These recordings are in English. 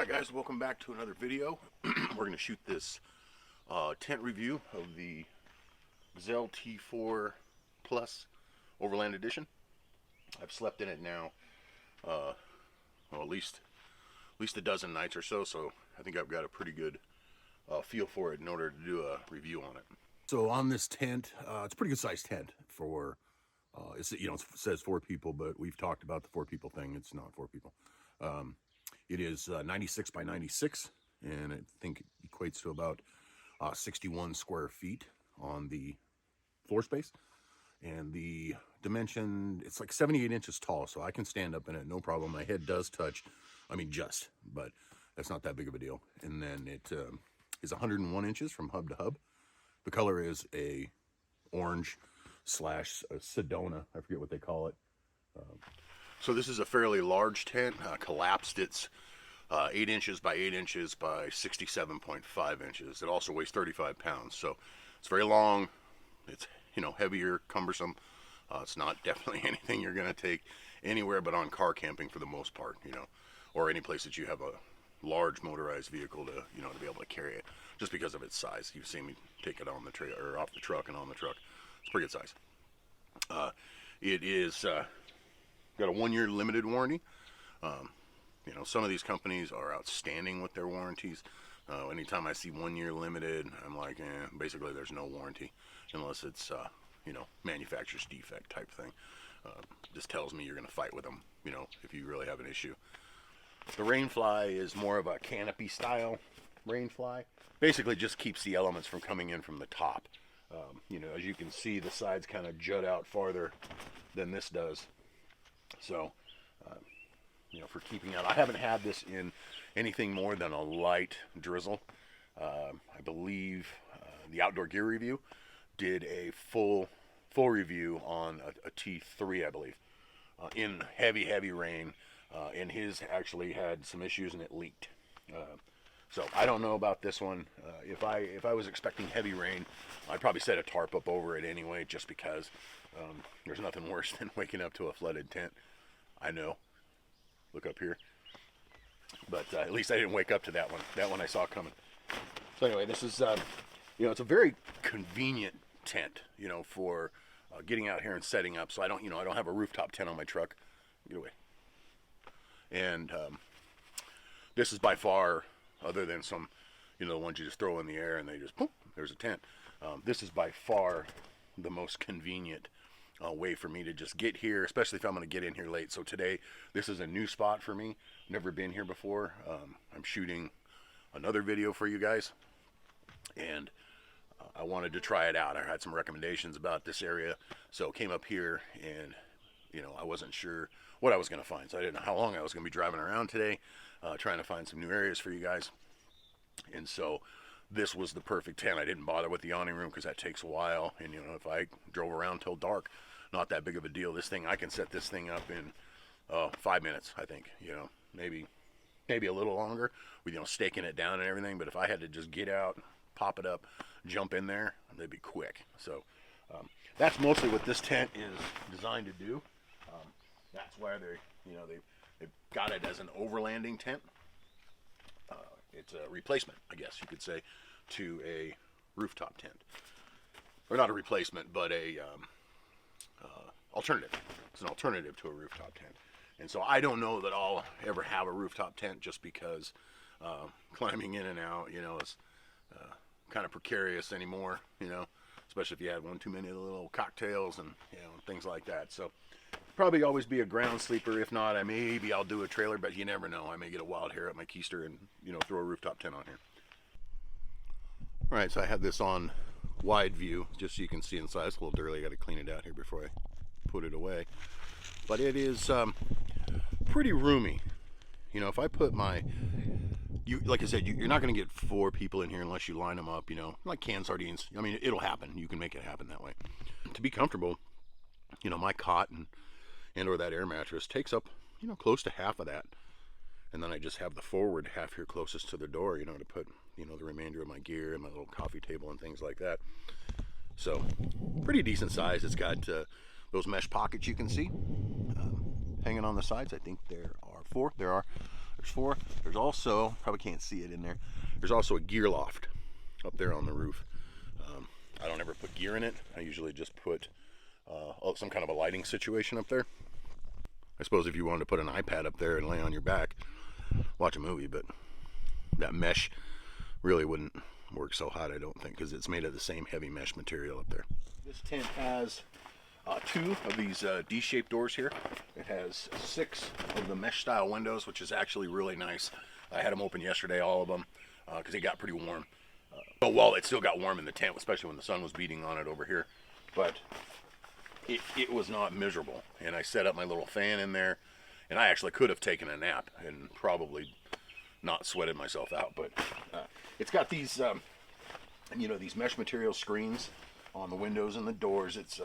Alright guys, welcome back to another video. We're going to shoot this tent review of the Gazelle T4 Plus Overland Edition. I've slept in it now well, at least a dozen nights or so, so I think I've got a pretty good feel for it in order to do a review on it. So on this tent, it's a pretty good sized tent for it says 4 people, but we've talked about the 4 people thing. It's not 4 people. It is 96 by 96, and I think it equates to about 61 square feet on the floor space. And the dimension, it's like 78 inches tall, so I can stand up in it, no problem. My head does touch, but that's not that big of a deal. And then it is 101 inches from hub to hub. The color is a orange slash Sedona, I forget what they call it. So this is a fairly large tent, collapsed. It's 8 inches by 8 inches by 67.5 inches. It also weighs 35 pounds, so it's very long. It's, heavier, cumbersome. It's not definitely anything you're going to take anywhere but on car camping for the most part, or any place that you have a large motorized vehicle to, to be able to carry it, just because of its size. You've seen me take it on the trailer, or off the truck and on the truck. It's pretty good size. It is got a 1-year limited warranty. Some of these companies are outstanding with their warranties. Anytime I see 1-year limited, I'm like, basically there's no warranty unless it's, manufacturer's defect type thing. Just tells me you're going to fight with them, if you really have an issue. The Rainfly is more of a canopy style Rainfly. Basically just keeps the elements from coming in from the top. As you can see, the sides kind of jut out farther than this does. So, for keeping out, I haven't had this in anything more than a light drizzle. I believe the Outdoor Gear Review did a full review on a T3, I believe, in heavy rain, and his actually had some issues and it leaked. So I don't know about this one. If I was expecting heavy rain, I'd probably set a tarp up over it anyway, just because there's nothing worse than waking up to a flooded tent. I know. Look up here. But at least I didn't wake up to that one. That one I saw coming. So anyway, this is, it's a very convenient tent, for getting out here and setting up. So I don't have a rooftop tent on my truck. Get away. And this is by far, other than some, the ones you just throw in the air and they just, poof, there's a tent. This is by far the most convenient way for me to just get here, especially if I'm going to get in here late. So today, this is a new spot for me. Never been here before. I'm shooting another video for you guys, and I wanted to try it out. I had some recommendations about this area, so came up here, and I wasn't sure what I was going to find, so I didn't know how long I was going to be driving around today, trying to find some new areas for you guys. And so this was the perfect tent. I didn't bother with the awning room because that takes a while, and if I drove around till dark, not that big of a deal. This thing, I can set this thing up in 5 minutes, I think. Maybe a little longer with staking it down and everything. But if I had to just get out, pop it up, jump in there, they'd be quick. So that's mostly what this tent is designed to do. That's why they've got it as an overlanding tent. It's a replacement, I guess you could say, to a rooftop tent, or not a replacement, but a alternative. It's an alternative to a rooftop tent. And so I don't know that I'll ever have a rooftop tent, just because climbing in and out, is kind of precarious anymore, especially if you had one too many little cocktails and, things like that. So probably always be a ground sleeper. If not, maybe I'll do a trailer, but you never know. I may get a wild hair at my keister and, throw a rooftop tent on here. All right, so I have this on wide view, just so you can see inside. It's a little dirty. I got to clean it out here before I put it away. But it is pretty roomy. If I put like I said, you're not going to get 4 people in here unless you line them up, like canned sardines. It'll happen. You can make it happen that way. To be comfortable, my cot and or that air mattress takes up, close to half of that. And then I just have the forward half here closest to the door, to put, the remainder of my gear and my little coffee table and things like that. So, pretty decent size. It's got those mesh pockets you can see hanging on the sides. I think there are 4. There are. There's 4. There's also, probably can't see it in there, there's also a gear loft up there on the roof. I don't ever put gear in it. I usually just put some kind of a lighting situation up there. I suppose if you wanted to put an iPad up there and lay on your back, watch a movie, but that mesh really wouldn't work so hot, I don't think, because it's made of the same heavy mesh material up there. This tent has 2 of these D-shaped doors here. It has 6 of the mesh style windows, which is actually really nice. I had them open yesterday, all of them, because it got pretty warm. But well, it still got warm in the tent, especially when the sun was beating on it over here. But it was not miserable. And I set up my little fan in there, and I actually could have taken a nap and probably not sweated myself out. But it's got these, you know, these mesh material screens on the windows and the doors. It's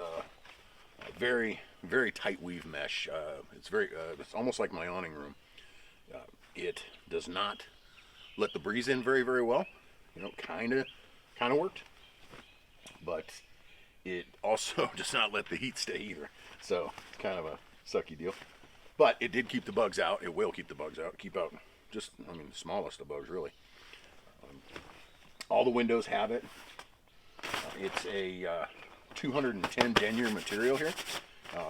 very, very tight weave mesh. It's almost like my awning room. It does not let the breeze in very, very well. You know, kind of worked, but it also does not let the heat stay either. So it's kind of a sucky deal. But it did keep the bugs out. It will keep the bugs out. Keep out just, I mean, the smallest of bugs, really. All the windows have it. It's a 210 denier material here.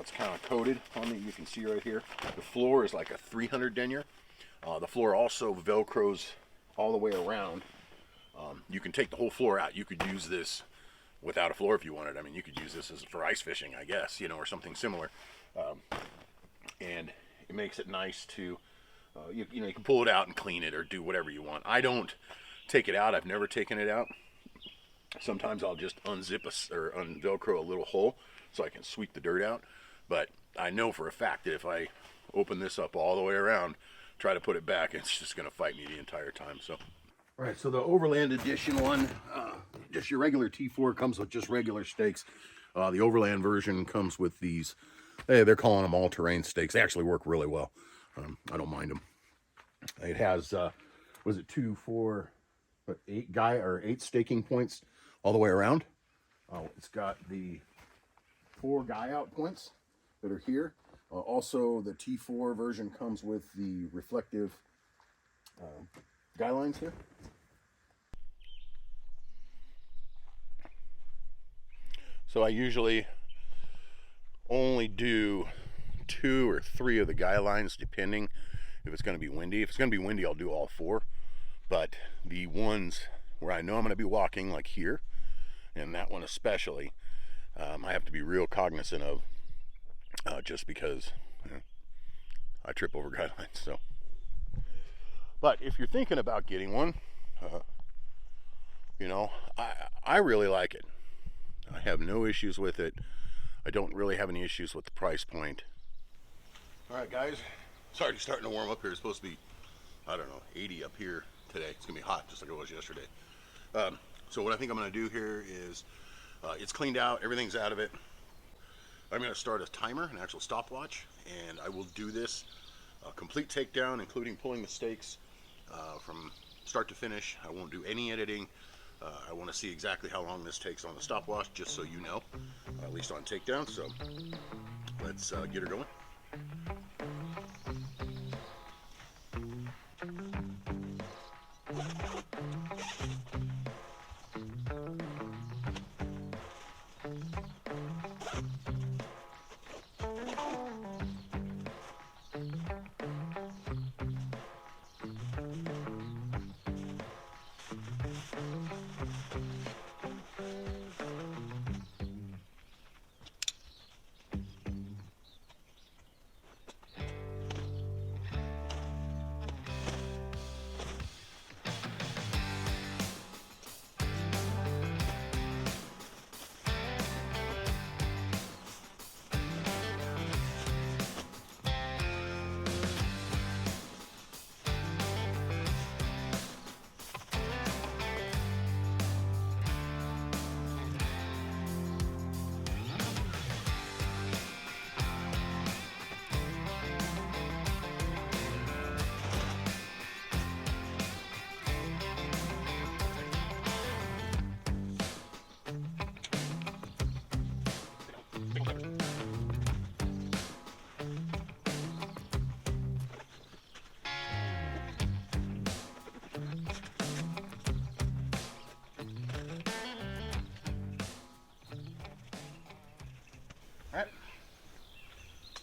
It's kind of coated on the, you can see right here. The floor is like a 300 denier. The floor also velcros all the way around. You can take the whole floor out. You could use this without a floor if you wanted. I mean, you could use this as for ice fishing, I guess, you know, or something similar. And it makes it nice to, you know, you can pull it out and clean it or do whatever you want. I don't take it out. I've never taken it out. Sometimes I'll just unzip or unvelcro a little hole so I can sweep the dirt out. But I know for a fact that if I open this up all the way around, try to put it back, it's just going to fight me the entire time. So, all right, so the Overland Edition one, just your regular T4 comes with just regular stakes. The Overland version comes with these, they're calling them all-terrain stakes. They actually work really well. I don't mind them. It has, was it 2, 4, 8 staking points all the way around. It's got the 4 guy out points that are here. Also, the T4 version comes with the reflective guy lines here. So I usually only do 2 or 3 of the guy lines, depending if it's going to be windy. If it's going to be windy, I'll do all 4. But the ones where I know I'm going to be walking, like here, and that one especially, I have to be real cognizant of, just because, you know, I trip over guidelines. So, but if you're thinking about getting one, you know, I really like it. I have no issues with it. I don't really have any issues with the price point. All right, guys, it's already starting to warm up here. It's supposed to be, I don't know, 80 up here today. It's gonna be hot, just like it was yesterday. So what I think I'm gonna do here is, it's cleaned out, everything's out of it. I'm gonna start a timer, an actual stopwatch, and I will do this complete takedown, including pulling the stakes from start to finish. I won't do any editing. I want to see exactly how long this takes on the stopwatch, just so you know, at least on takedown. So let's get her going.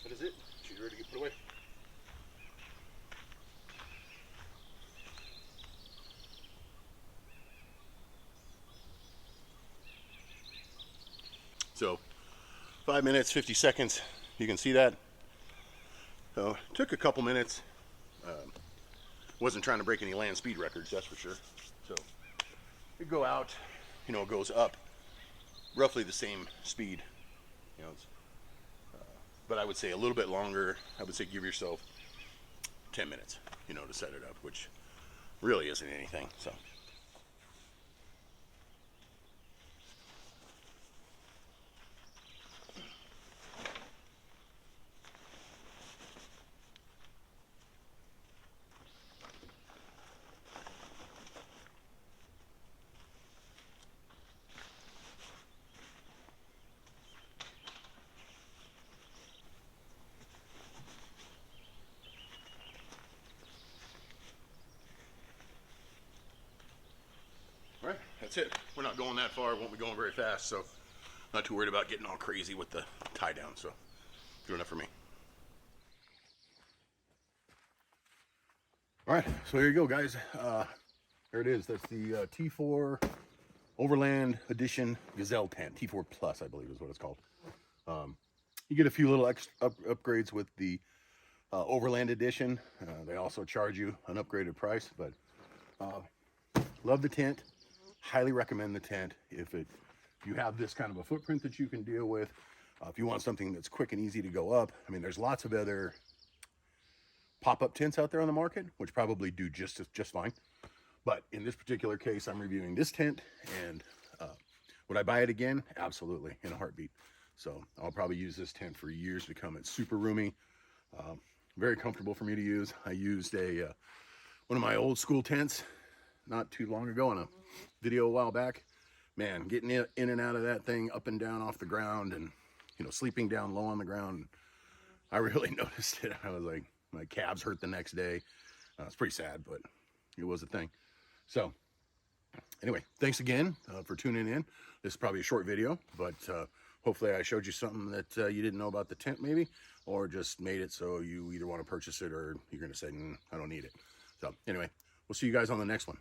That is it. She's ready to get put away. So 5 minutes, 50 seconds. You can see that. So it took a couple minutes. Wasn't trying to break any land speed records, that's for sure. So you go out, you know, it goes up roughly the same speed. You know, but I would say a little bit longer. I would say give yourself 10 minutes, you know, to set it up, which really isn't anything. So. All right, that's it. We're not going that far. Won't be going very fast, so not too worried about getting all crazy with the tie down. So good enough for me. All right, so here you go, guys. There it is. That's the T4 Overland Edition Gazelle tent. T4 Plus, I believe, is what it's called. You get a few little extra upgrades with the Overland Edition. They also charge you an upgraded price, but love the tent. Highly recommend the tent if you have this kind of a footprint that you can deal with. If you want something that's quick and easy to go up, I mean, there's lots of other pop-up tents out there on the market, which probably do just fine. But in this particular case, I'm reviewing this tent, and would I buy it again? Absolutely, in a heartbeat. So I'll probably use this tent for years to come. It's super roomy, very comfortable for me to use. I used one of my old school tents not too long ago in a video a while back. Man, getting in and out of that thing, up and down off the ground, and you know, sleeping down low on the ground, I really noticed it. I was like, my calves hurt the next day. It's pretty sad, but it was a thing. So anyway, thanks again for tuning in. This is probably a short video, but hopefully I showed you something that you didn't know about the tent maybe, or just made it so you either want to purchase it or you're going to say, I don't need it. So anyway, we'll see you guys on the next one.